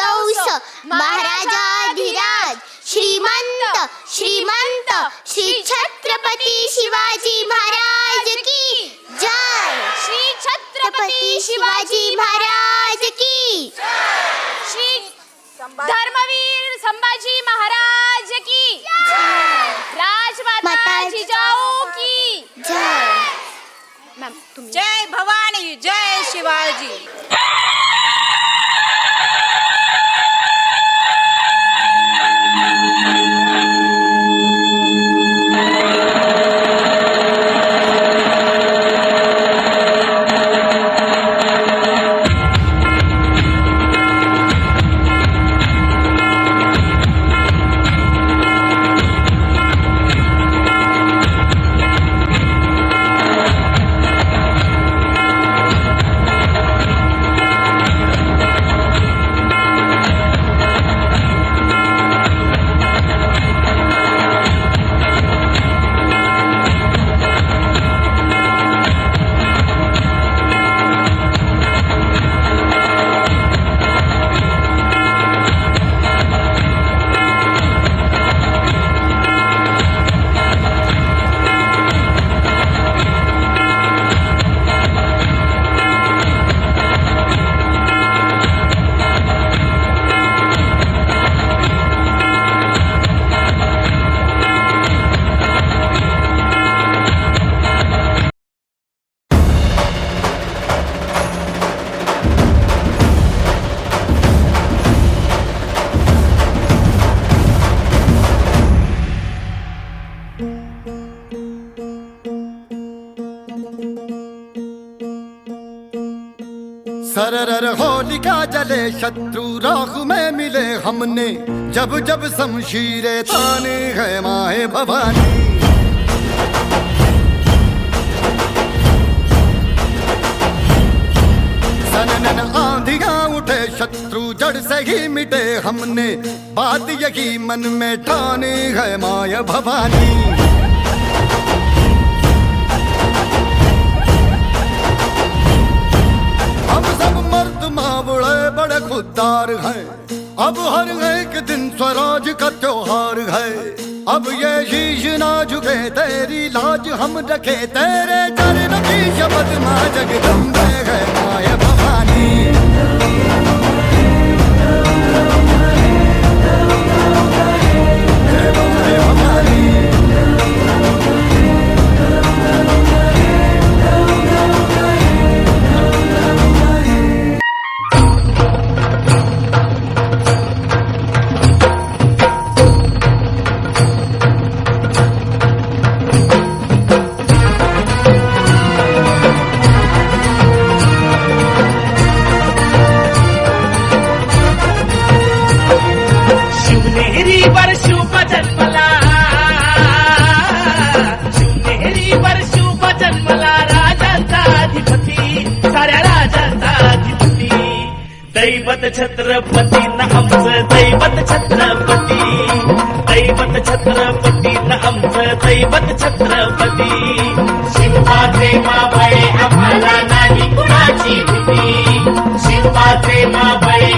दौस महाराजाधिराज श्रीमंत श्रीमंत श्री छत्रपती शिवाजी महाराज की जय। श्री छत्रपती शिवाजी महाराज की श्री धर्मवीर संभाजी महाराज की राजमाता जिजाऊ की जय। जय भवानी जय शिवाजी। सरर होलिका जले शत्रु राख में मिले हमने, जब जब शमशीरे ताने है माए भवानी। सनन आंधियां उठे शत्रु जड़ से ही मिटे हमने, बात यही मन में ठाने है माए भवानी। बड़े खुददार हैं, अब हर एक दिन स्वराज का त्योहार है। अब ये शीश ना झुके तेरी लाज हम रखे, तेरे चरण की शपथ मां जगदम्बे है माए भवानी। दैवत छत्रपती न आमचं दैवत छत्रपती, दैवत छत्रपती न आमचं दैवत छत्रपती। शिवाचे मावळे आम्हाला नाही कुणाची भीती, शिवाचे मावळे